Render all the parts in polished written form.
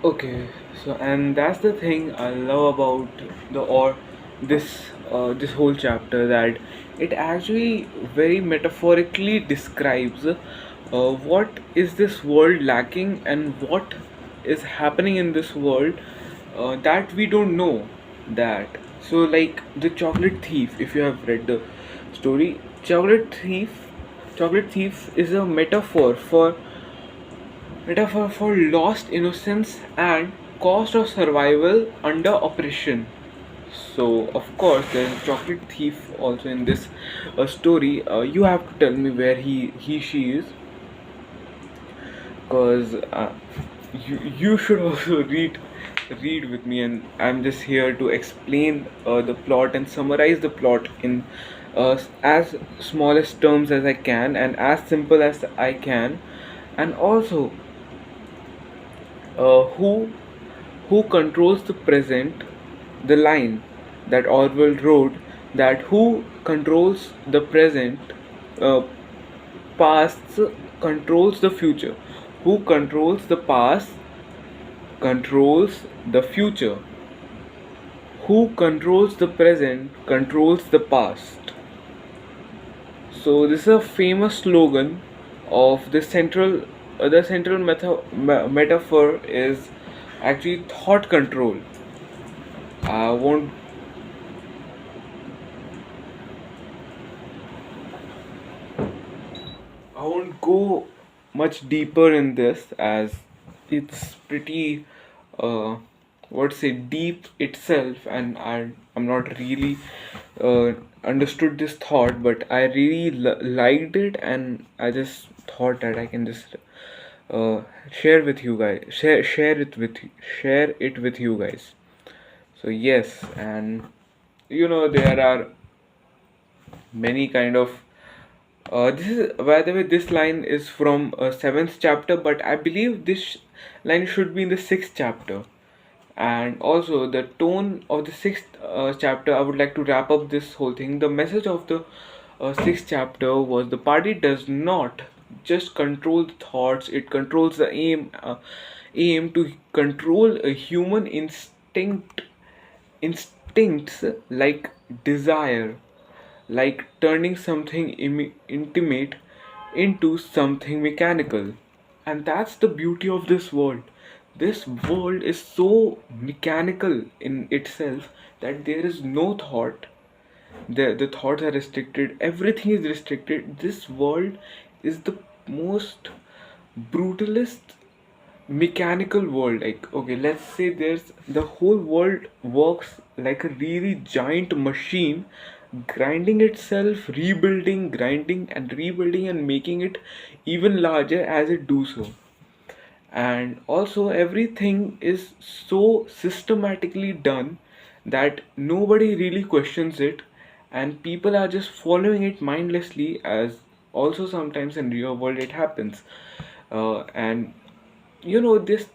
Okay, so and that's the thing I love about the or this whole chapter, that it actually very metaphorically describes what is this world lacking and what is happening in this world that we don't know that. So like the chocolate thief, if you have read the story, chocolate thief is a metaphor for lost innocence and cost of survival under oppression. So, of course, there's a chocolate thief also in this story. You have to tell me where she is, because you should also read with me, and I'm just here to explain the plot and summarize the plot in as smallest terms as I can and as simple as I can, and also who controls the present, the line that Orwell wrote, that who controls the present, uh, past controls the future, who controls the past controls the future, who controls the present controls the past. So this is a famous slogan of the central metaphor is actually thought control. I won't I won't go much deeper in this, as it's pretty what say deep itself, and I'm not really understood this thought, but I really liked it, and I just thought that I can just uh, share with you guys, share it with you guys. So yes, and there are many kind of this is, by the way, this line is from seventh chapter, but I believe this line should be in the sixth chapter. And also the tone of the sixth chapter, I would like to wrap up this whole thing. The message of the sixth chapter was the party does not just control the thoughts; it controls the aim to control a human instincts like desire, like turning something intimate into something mechanical. And that's the beauty of this world. This world is so mechanical in itself that there is no thought. The thoughts are restricted, everything is restricted. This world is the most brutalist mechanical world. Like, okay, let's say there's the whole world works like a really giant machine, grinding itself, rebuilding, grinding and rebuilding, and making it even larger as it do so. And also everything is so systematically done that nobody really questions it, and people are just following it mindlessly, as also sometimes in real world it happens. And this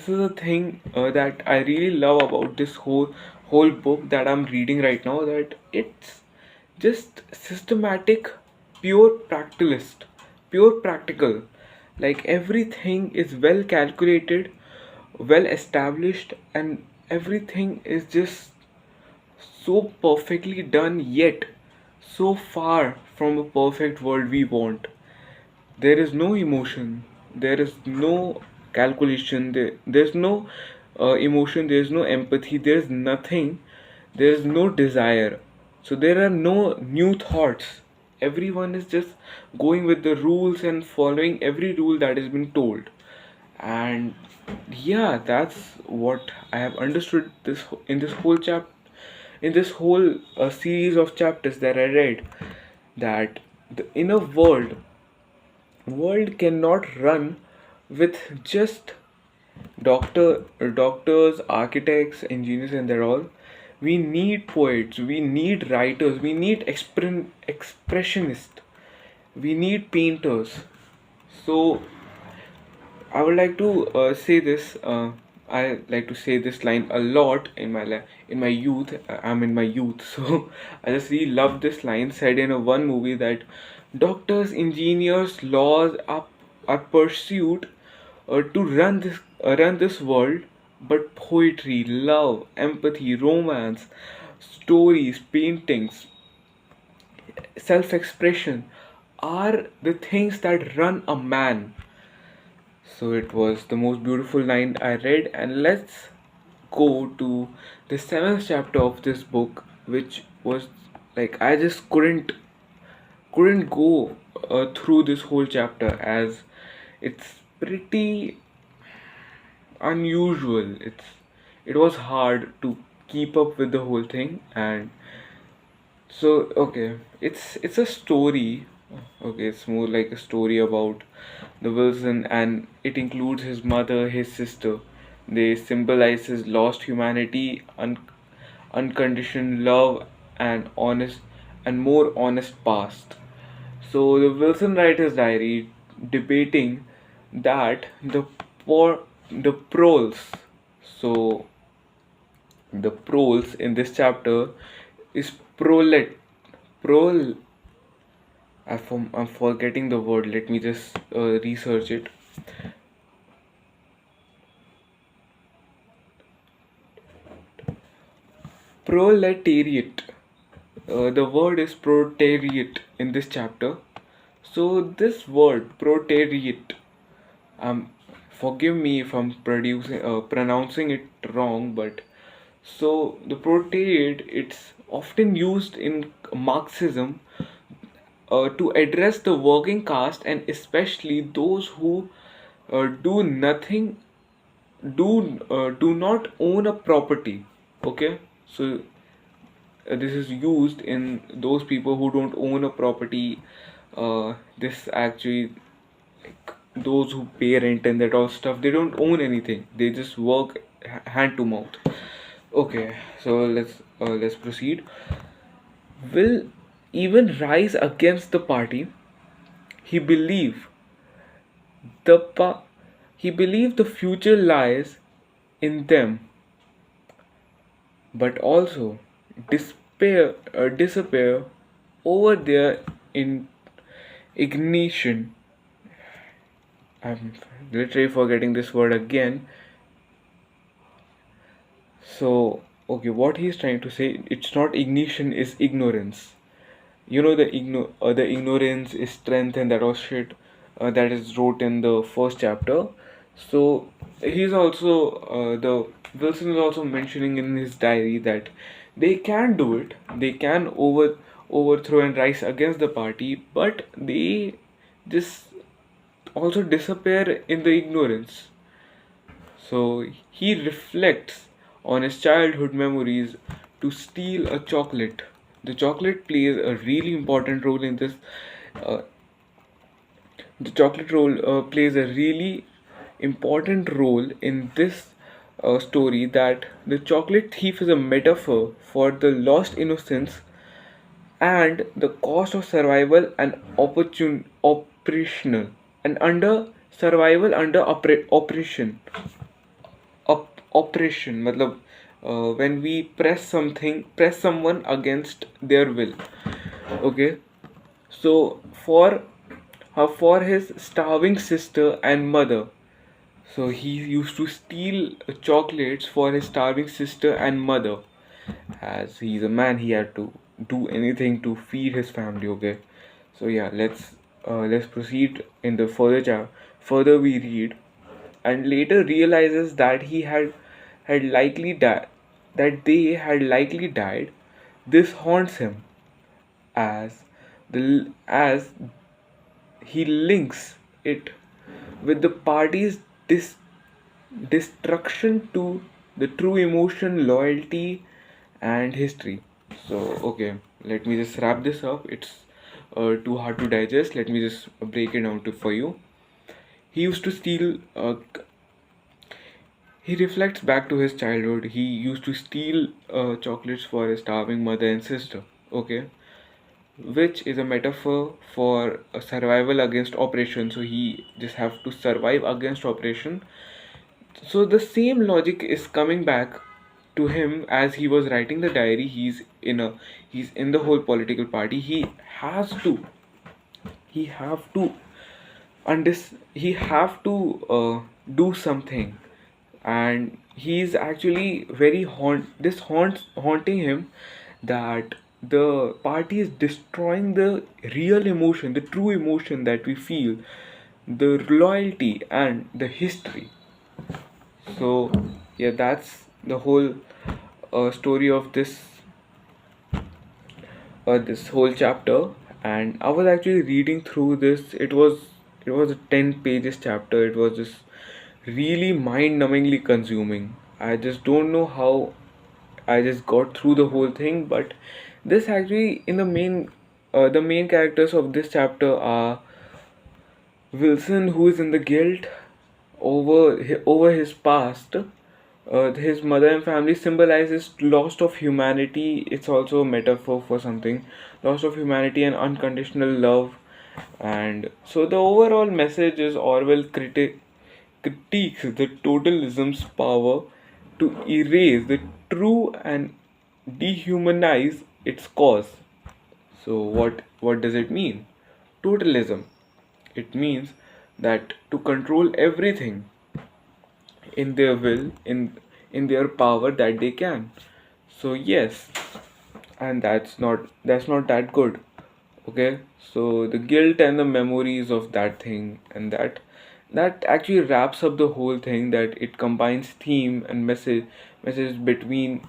is a thing that I really love about this whole book that I'm reading right now, that it's just systematic, pure practicalist, pure practical. Like everything is well calculated, well established, and everything is just so perfectly done, yet so far from a perfect world we want. There is no emotion, there is no calculation, there's no emotion, there's no empathy, there's nothing, there's no desire. So there are no new thoughts. Everyone is just going with the rules and following every rule that has been told. And yeah, that's what I have understood in this whole in this whole series of chapters that I read, that the inner world cannot run with just doctors, architects, engineers, and they're all. We need poets, we need writers, we need expressionists, we need painters. So I would like to say this. I like to say this line a lot in in my youth. I'm in my youth, so I just really love this line said in a one movie, that doctors, engineers, laws are pursued to run this run this world, but poetry, love, empathy, romance, stories, paintings, self expression are the things that run a man. So it was the most beautiful line I read, and let's go to the seventh chapter of this book, which was like I just couldn't go through this whole chapter as it's pretty unusual. It was hard to keep up with the whole thing, and so okay, it's a story. Okay, it's more like a story about the Wilson, and it includes his mother, his sister. They symbolize his lost humanity, unconditioned love, and honest and more honest past. So the Wilson writes his diary debating that the proles. So the proles in this chapter is prol. I'm forgetting the word. Let me just research it. Proletariat. The word is proletariat in this chapter. So this word proletariat, um, forgive me if I'm pronouncing it wrong, but so the proletariat, it's often used in Marxism to address the working caste, and especially those who do nothing, do not own a property. Okay, so this is used in those people who don't own a property. This actually, like, those who pay rent and that all stuff, they don't own anything, they just work hand to mouth. Okay, so let's proceed. Will even rise against the party. He believed the pa- he believed the future lies in them, but also disappear over their in ignition. I'm literally forgetting this word again. So, okay, what he's trying to say, it's not ignition, is ignorance. You know, the ignorance is strength and that was shit that is wrote in the first chapter. So he's also the Wilson is also mentioning in his diary that they can do it. They can overthrow and rise against the party, but they just also disappear in the ignorance. So he reflects on his childhood memories to steal a chocolate. The chocolate plays a really important role in this. Uh, the chocolate role plays a really important role in this story, that the chocolate thief is a metaphor for the lost innocence and the cost of survival and operational and under survival under oppression. Oppression मतलब when we press someone against their will. Okay, so for his starving sister and mother, so he used to steal chocolates for his starving sister and mother. As he's a man, he had to do anything to feed his family. Okay, so yeah, let's proceed in the further we read, and later realizes that he had likely died, that they had likely died. This haunts him as he links it with the party's destruction to the true emotion, loyalty, and history. So, okay, let me just wrap this up. It's too hard to digest. Let me just break it down for you. He used to steal. He reflects back to his childhood. He used to steal chocolates for his starving mother and sister. Okay, which is a metaphor for a survival against oppression. So he just have to survive against oppression. So the same logic is coming back to him as he was writing the diary. He's in the whole political party. He have to he have to do something. and he's actually very haunting him, that the party is destroying the real emotion, the true emotion that we feel, the loyalty and the history. So yeah, that's the whole story of this whole chapter. And I was actually reading through this. It was a 10 pages chapter. It was just really mind-numbingly consuming. I just don't know how I just got through the whole thing, but this actually, in the main characters of this chapter are Wilson, who is in the guilt over his past. His mother and family symbolizes loss of humanity. It's also a metaphor for something, loss of humanity and unconditional love. And so the overall message is Orwell critiques the totalism's power to erase the true and dehumanize its cause. So what does it mean? Totalism. It means that to control everything in their will, in their power that they can. So yes, and that's not that good. Okay, so the guilt and the memories of that thing, and that actually wraps up the whole thing, that it combines theme and message between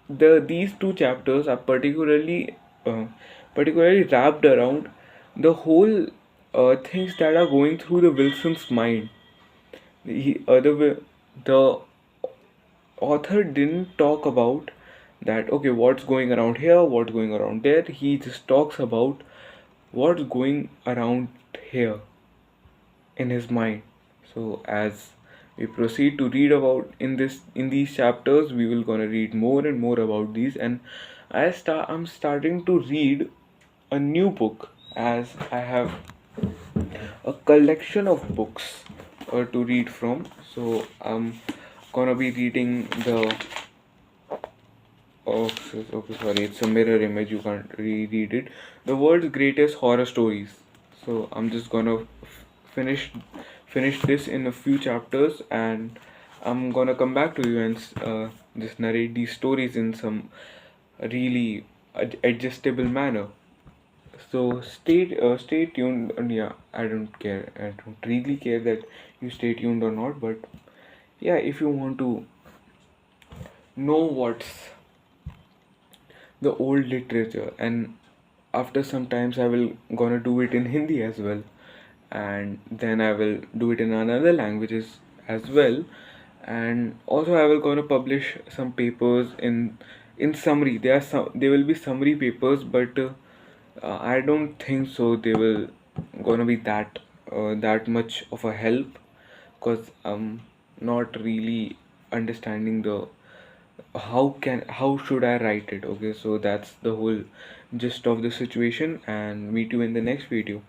these two chapters are particularly wrapped around the whole things that are going through the Wilson's mind. The author didn't talk about that, okay, what's going around here, what's going around there. He just talks about what's going around here in his mind. So as we proceed to read about in these chapters, we will gonna read more and more about these. And I'm starting to read a new book, as I have a collection of books to read from. So I'm gonna be reading the oh, okay, sorry, it's a mirror image. You can't reread it. The world's greatest horror stories. So I'm just gonna finish finish this in a few chapters, and I'm gonna come back to you and just narrate these stories in some really adjustable manner. So stay tuned. And yeah, I don't care. I don't really care that you stay tuned or not. But yeah, if you want to know what's the old literature, and after some times I will gonna do it in Hindi as well, and then I will do it in another languages as well. And also I will gonna publish some papers in summary. There will be summary papers, but I don't think so they will gonna be that much of a help, because I'm not really understanding the how should I write it. Okay, so that's the whole gist of the situation, and meet you in the next video.